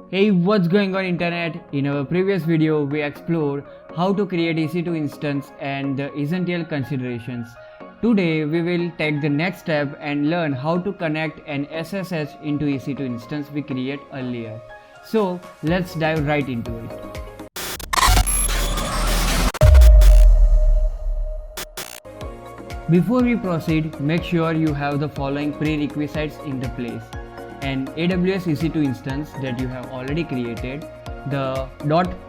Hey, what's going on internet? In our previous video, we explored how to create EC2 instance and the essential considerations. Today, we will take the next step and learn how to connect an SSH into EC2 instance we create earlier. So, let's dive right into it. Before we proceed, make sure you have the following prerequisites in the place: an AWS EC2 instance that you have already created, the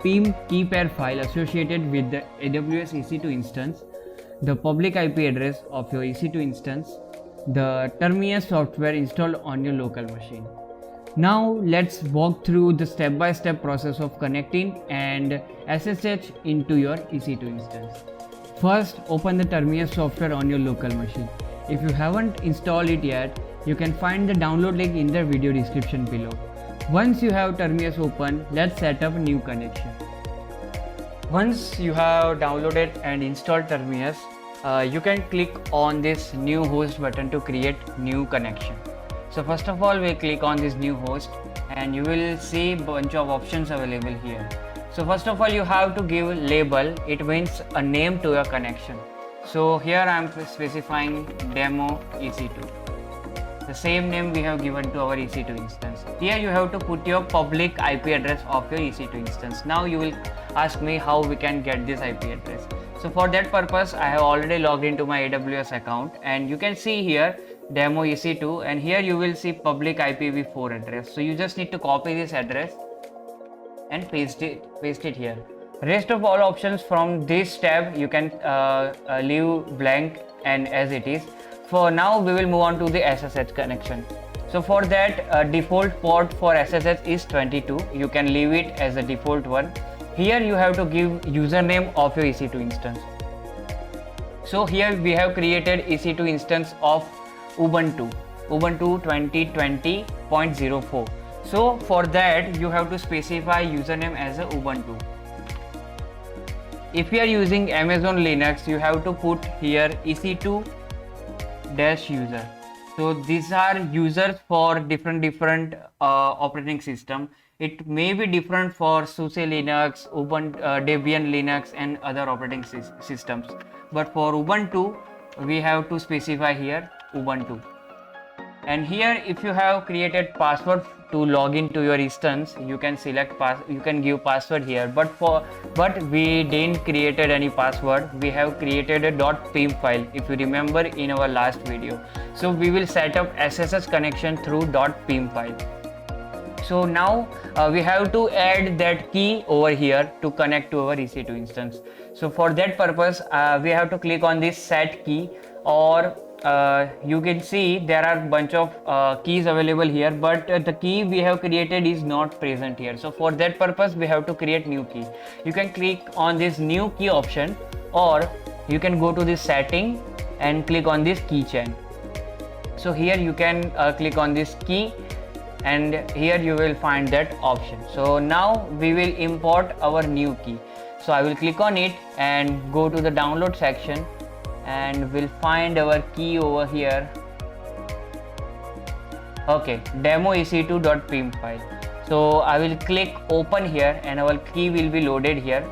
.pim key pair file associated with the AWS EC2 instance, the public IP address of your EC2 instance, the Termius software installed on your local machine. Now let's walk through the step-by-step process of connecting and SSH into your EC2 instance. First, open the Termius software on your local machine. If you haven't installed it yet, you can find the download link in the video description below. Once you have Termius open, let's set up a new connection. Once you have downloaded and installed Termius, you can click on this new host button to create new connection. So first of all, we click on this new host and you will see bunch of options available here. So first of all, you have to give label. It means a name to your connection. So here I am specifying demo EC2. The same name we have given to our EC2 instance. Here you have to put your public IP address of your EC2 instance. Now you will ask me how we can get this IP address. So for that purpose, I have already logged into my AWS account and you can see here demo EC2, and here you will see public IPv4 address. So you just need to copy this address and paste it here. Rest of all options from this tab you can leave blank and as it is. For now, we will move on to the SSH connection. So for that, default port for SSH is 22. You can leave it as a default one. Here you have to give username of your EC2 instance. So here we have created EC2 instance of Ubuntu 2020.04. So for that, you have to specify username as a Ubuntu. If you are using Amazon Linux, you have to put here EC2 user. So these are users for different operating system. It may be different for SUSE Linux, Ubuntu, Debian Linux and other operating systems. But for Ubuntu, we have to specify here Ubuntu. And here, if you have created password to log into your instance, you can select you can give password here. But we didn't created any password. We have created a .pim file, if you remember in our last video. So we will set up SSH connection through .pim file. So now we have to add that key over here to connect to our EC2 instance. So for that purpose, we have to click on this set key, or you can see there are bunch of keys available here, but the key we have created is not present here. So for that purpose, we have to create new key. You can click on this new key option, or you can go to this setting and click on this keychain. So here you can click on this key, and here you will find that option. So now we will import our new key. So I will click on it and go to the download section, and we'll find our key over here. Okay, demo EC2.pim file. So I will click open here and our key will be loaded here.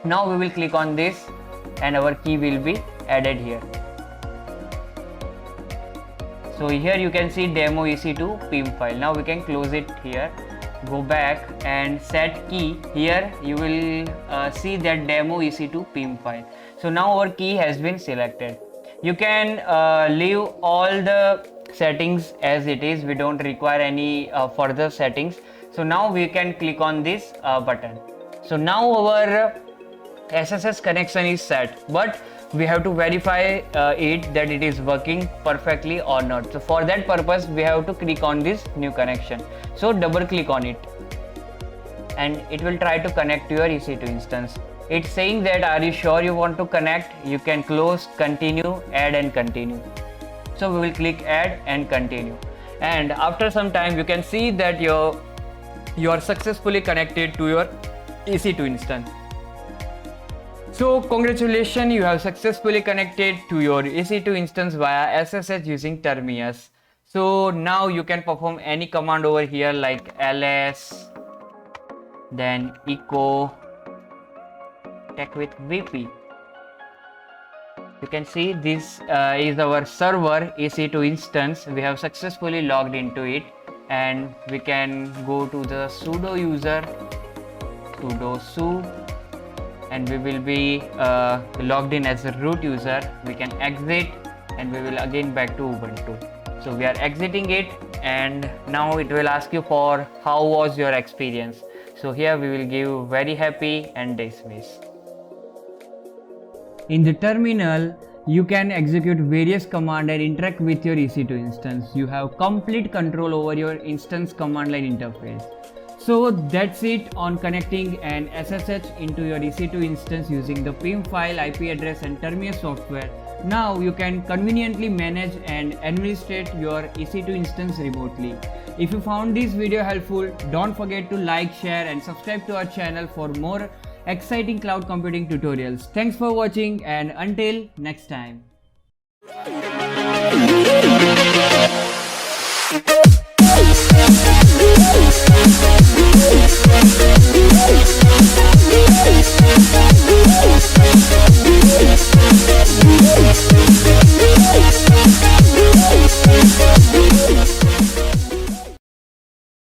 Now we will click on this and our key will be added here. So here you can see demo EC2.pim file. Now we can close it here. Go back and set key. Here you will see that demo EC2.pim file. So now our key has been selected. You can leave all the settings as it is. We don't require any further settings. So now we can click on this button. So now our SSH connection is set, but we have to verify it that it is working perfectly or not. So for that purpose, we have to click on this new connection. So double click on it and it will try to connect to your EC2 instance. It's saying that, are you sure you want to connect? You can close, continue, add and continue. So we will click add and continue. And after some time, you can see that you are successfully connected to your EC2 instance. So congratulations, you have successfully connected to your EC2 instance via SSH using Termius. So now you can perform any command over here like ls, then echo TechWithVP. You can see this is our server EC2 instance. We have successfully logged into it, and we can go to the sudo user, sudo su, and we will be logged in as a root user. We can exit and we will again back to Ubuntu. So we are exiting it, and now it will ask you for how was your experience. So here we will give very happy and dismiss. In the terminal, you can execute various commands and interact with your EC2 instance. You have complete control over your instance command line interface. So that's it on connecting an SSH into your EC2 instance using the PIM file, IP address and Termius software. Now you can conveniently manage and administrate your EC2 instance remotely. If you found this video helpful, don't forget to like, share and subscribe to our channel for more exciting cloud computing tutorials. Thanks for watching, and until next time.